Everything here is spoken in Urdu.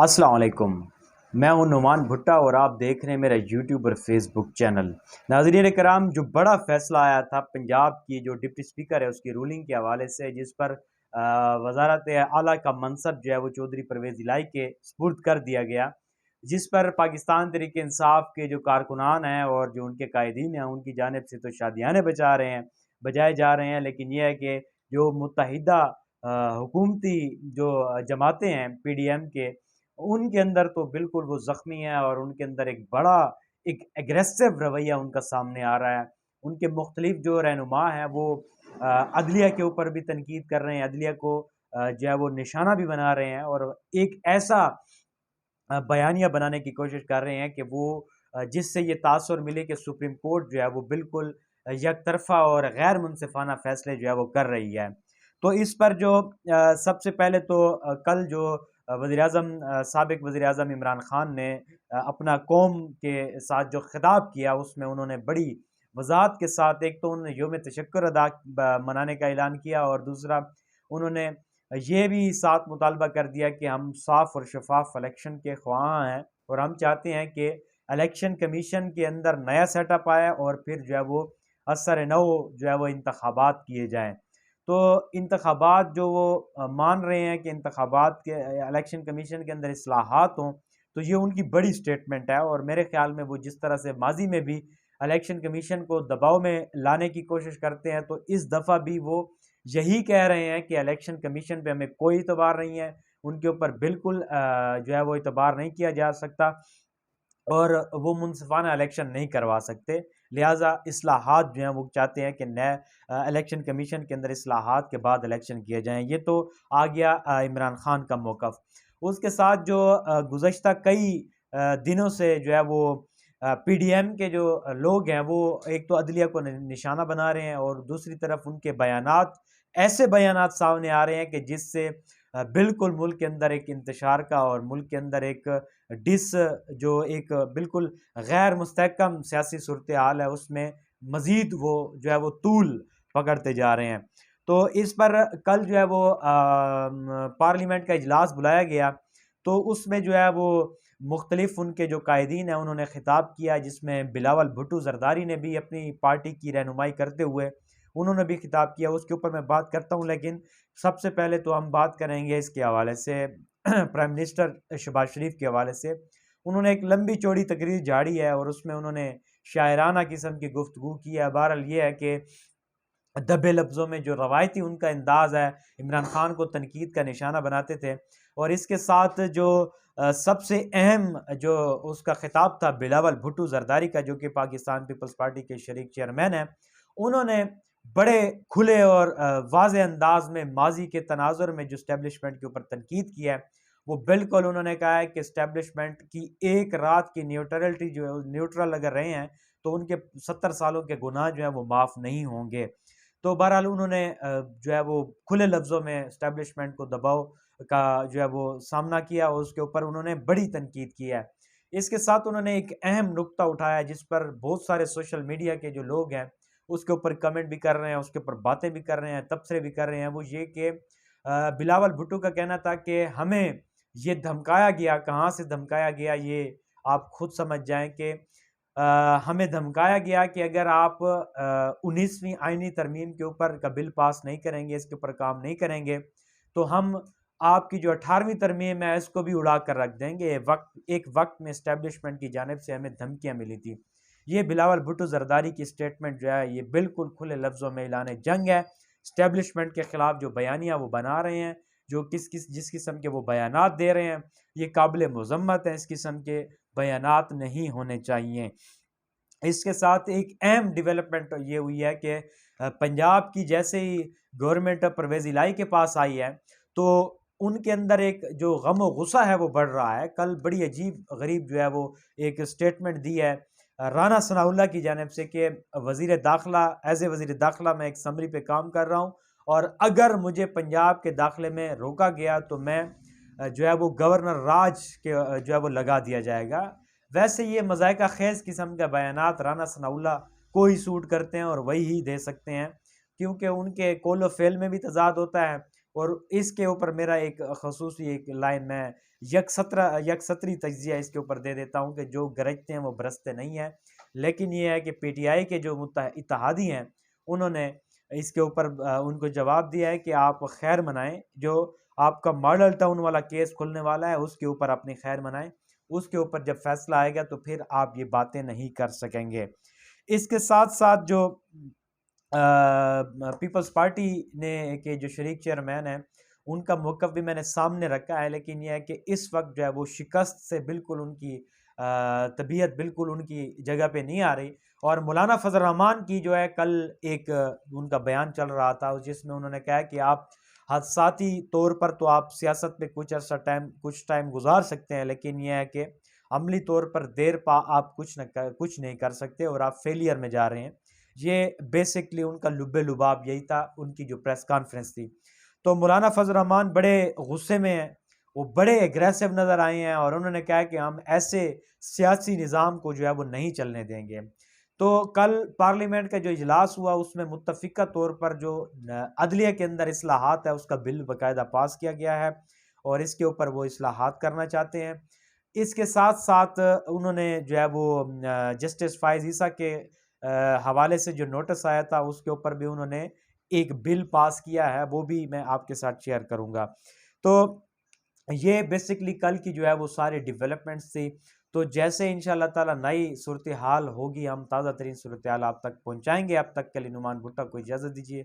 السلام علیکم، میں ہوں نعمان بھٹا اور آپ دیکھ رہے ہیں میرا یوٹیوب اور فیس بک چینل۔ ناظرین کرام، جو بڑا فیصلہ آیا تھا پنجاب کی جو ڈپٹی اسپیکر ہے اس کی رولنگ کے حوالے سے، جس پر وزارت اعلیٰ کا منصب جو ہے وہ چودھری پرویز الہی کے سپرد کر دیا گیا، جس پر پاکستان تحریک انصاف کے جو کارکنان ہیں اور جو ان کے قائدین ہیں ان کی جانب سے تو شادیانے بجائے جا رہے ہیں، لیکن یہ ہے کہ جو متحدہ حکومتی جو جماعتیں ہیں پی ڈی ایم کے، ان کے اندر تو بالکل وہ زخمی ہیں اور ان کے اندر ایک ایگریسو رویہ ان کا سامنے آ رہا ہے۔ ان کے مختلف جو رہنما ہیں وہ عدلیہ کے اوپر بھی تنقید کر رہے ہیں، عدلیہ کو جو ہے وہ نشانہ بھی بنا رہے ہیں، اور ایک ایسا بیانیہ بنانے کی کوشش کر رہے ہیں کہ وہ جس سے یہ تاثر ملے کہ سپریم کورٹ جو ہے وہ بالکل یک طرفہ اور غیر منصفانہ فیصلے جو ہے وہ کر رہی ہے۔ تو اس پر جو سب سے پہلے تو کل جو وزیر اعظم سابق وزیر اعظم عمران خان نے اپنا قوم کے ساتھ جو خطاب کیا، اس میں انہوں نے بڑی وضاحت کے ساتھ ایک تو انہوں نے یوم تشکر منانے کا اعلان کیا، اور دوسرا انہوں نے یہ بھی ساتھ مطالبہ کر دیا کہ ہم صاف اور شفاف الیکشن کے خواہاں ہیں، اور ہم چاہتے ہیں کہ الیکشن کمیشن کے اندر نیا سیٹ اپ آئے اور پھر جو ہے وہ اثر نو جو ہے وہ انتخابات کیے جائیں۔ تو انتخابات جو وہ مان رہے ہیں کہ انتخابات کے الیکشن کمیشن کے اندر اصلاحات ہوں، تو یہ ان کی بڑی سٹیٹمنٹ ہے، اور میرے خیال میں وہ جس طرح سے ماضی میں بھی الیکشن کمیشن کو دباؤ میں لانے کی کوشش کرتے ہیں، تو اس دفعہ بھی وہ یہی کہہ رہے ہیں کہ الیکشن کمیشن پہ ہمیں کوئی اعتبار نہیں ہے، ان کے اوپر بالکل جو ہے وہ اعتبار نہیں کیا جا سکتا، اور وہ منصفانہ الیکشن نہیں کروا سکتے، لہٰذا اصلاحات جو ہیں وہ چاہتے ہیں کہ نئے الیکشن کمیشن کے اندر اصلاحات کے بعد الیکشن کیے جائیں۔ یہ تو آ گیا عمران خان کا موقف۔ اس کے ساتھ جو گزشتہ کئی دنوں سے جو ہے وہ پی ڈی ایم کے جو لوگ ہیں وہ ایک تو عدلیہ کو نشانہ بنا رہے ہیں، اور دوسری طرف ان کے ایسے بیانات سامنے آ رہے ہیں کہ جس سے بالکل ملک کے اندر ایک انتشار کا اور ملک کے اندر ایک جو ایک بالکل غیر مستحکم سیاسی صورتحال ہے، اس میں مزید وہ جو ہے وہ طول پکڑتے جا رہے ہیں۔ تو اس پر کل جو ہے وہ پارلیمنٹ کا اجلاس بلایا گیا، تو اس میں جو ہے وہ مختلف ان کے جو قائدین ہیں انہوں نے خطاب کیا، جس میں بلاول بھٹو زرداری نے بھی اپنی پارٹی کی رہنمائی کرتے ہوئے انہوں نے بھی خطاب کیا، اس کے اوپر میں بات کرتا ہوں، لیکن سب سے پہلے تو ہم بات کریں گے اس کے حوالے سے پرائم منسٹر شہباز شریف کے حوالے سے۔ انہوں نے ایک لمبی چوڑی تقریر جھاڑی ہے، اور اس میں انہوں نے شاعرانہ قسم کی گفتگو کی ہے۔ بہرحال یہ ہے کہ دبے لفظوں میں جو روایتی ان کا انداز ہے، عمران خان کو تنقید کا نشانہ بناتے تھے، اور اس کے ساتھ جو سب سے اہم جو اس کا خطاب تھا بلاول بھٹو زرداری کا، جو کہ پاکستان پیپلز پارٹی کے شریک چیئرمین ہیں، انہوں نے بڑے کھلے اور واضح انداز میں ماضی کے تناظر میں جو اسٹیبلشمنٹ کے اوپر تنقید کی ہے، وہ بالکل انہوں نے کہا ہے کہ اسٹیبلشمنٹ کی ایک رات کی نیوٹرلٹی جو نیوٹرل اگر رہے ہیں تو ان کے 70 سالوں کے گناہ جو ہیں وہ معاف نہیں ہوں گے۔ تو بہرحال انہوں نے جو ہے وہ کھلے لفظوں میں اسٹیبلشمنٹ کو دباؤ کا جو ہے وہ سامنا کیا، اور اس کے اوپر انہوں نے بڑی تنقید کی ہے۔ اس کے ساتھ انہوں نے ایک اہم نقطہ اٹھایا جس پر بہت سارے سوشل میڈیا کے جو لوگ ہیں اس کے اوپر کمنٹ بھی کر رہے ہیں، اس کے اوپر باتیں بھی کر رہے ہیں، تبصرے بھی کر رہے ہیں۔ وہ یہ کہ بلاول بھٹو کا کہنا تھا کہ ہمیں یہ دھمکایا گیا، کہاں سے دھمکایا گیا یہ آپ خود سمجھ جائیں کہ ہمیں دھمکایا گیا کہ اگر آپ 19ویں آئینی ترمیم کے اوپر کا بل پاس نہیں کریں گے، اس کے اوپر کام نہیں کریں گے، تو ہم آپ کی جو 18ویں ترمیم ہے اس کو بھی اڑا کر رکھ دیں گے۔ ایک وقت میں اسٹیبلشمنٹ کی جانب سے ہمیں دھمکیاں ملی تھی۔ یہ بلاول بھٹو زرداری کی سٹیٹمنٹ جو ہے یہ بالکل کھلے لفظوں میں اعلان جنگ ہے۔ اسٹیبلشمنٹ کے خلاف جو بیانیہ وہ بنا رہے ہیں، جو جس قسم کے وہ بیانات دے رہے ہیں، یہ قابل مذمت ہے، اس قسم کے بیانات نہیں ہونے چاہیے۔ اس کے ساتھ ایک اہم ڈیولپمنٹ یہ ہوئی ہے کہ پنجاب کی جیسے ہی گورنمنٹ پرویز الہی کے پاس آئی ہے، تو ان کے اندر ایک جو غم و غصہ ہے وہ بڑھ رہا ہے۔ کل بڑی عجیب غریب جو ہے وہ ایک سٹیٹمنٹ دی ہے رانا ثناء اللہ کی جانب سے کہ وزیر داخلہ میں ایک سمری پہ کام کر رہا ہوں، اور اگر مجھے پنجاب کے داخلے میں روکا گیا تو میں جو ہے وہ گورنر راج کے جو ہے وہ لگا دیا جائے گا۔ ویسے یہ مذائقہ خیز قسم کے بیانات رانا ثناء اللہ کو ہی سوٹ کرتے ہیں اور وہی ہی دے سکتے ہیں، کیونکہ ان کے قول و فعل میں بھی تضاد ہوتا ہے۔ اور اس کے اوپر میرا ایک خصوصی ایک لائن میں یکستری تجزیہ اس کے اوپر دے دیتا ہوں کہ جو گرجتے ہیں وہ برستے نہیں ہیں، لیکن یہ ہے کہ پی ٹی آئی کے جو اتحادی ہیں انہوں نے اس کے اوپر ان کو جواب دیا ہے کہ آپ خیر منائیں، جو آپ کا ماڈل ٹاؤن والا کیس کھلنے والا ہے اس کے اوپر اپنی خیر منائیں، اس کے اوپر جب فیصلہ آئے گا تو پھر آپ یہ باتیں نہیں کر سکیں گے۔ اس کے ساتھ ساتھ جو پیپلز پارٹی نے کے جو شریک چیئرمین ہیں ان کا موقف بھی میں نے سامنے رکھا ہے، لیکن یہ ہے کہ اس وقت جو ہے وہ شکست سے بالکل ان کی طبیعت بالکل ان کی جگہ پہ نہیں آ رہی، اور مولانا فضل الرحمان کی جو ہے کل ایک ان کا بیان چل رہا تھا جس میں انہوں نے کہا کہ آپ حادثاتی طور پر تو آپ سیاست پہ کچھ ٹائم گزار سکتے ہیں، لیکن یہ ہے کہ عملی طور پر آپ کچھ نہیں کر سکتے اور آپ فیلئر میں جا رہے ہیں۔ یہ بیسکلی ان کا لب لباب یہی تھا ان کی جو پریس کانفرنس تھی۔ تو مولانا فضل الرحمان بڑے غصے میں ہیں، وہ بڑے اگریسو نظر آئے ہیں اور انہوں نے کہا کہ ہم ایسے سیاسی نظام کو جو ہے وہ نہیں چلنے دیں گے۔ تو کل پارلیمنٹ کا جو اجلاس ہوا اس میں متفقہ طور پر جو عدلیہ کے اندر اصلاحات ہے اس کا بل باقاعدہ پاس کیا گیا ہے اور اس کے اوپر وہ اصلاحات کرنا چاہتے ہیں۔ اس کے ساتھ ساتھ انہوں نے جو ہے وہ جسٹس فائز عیسیٰ کے حوالے سے جو نوٹس آیا تھا اس کے اوپر بھی انہوں نے ایک بل پاس کیا ہے، وہ بھی میں آپ کے ساتھ شیئر کروں گا۔ تو یہ بیسکلی کل کی جو ہے وہ ساری ڈیولپمنٹس تھی۔ تو جیسے انشاءاللہ تعالی نئی صورتحال ہوگی ہم تازہ ترین صورتحال آپ تک پہنچائیں گے۔ اب تک کے لیے نعمان بھٹو کو اجازت دیجیے۔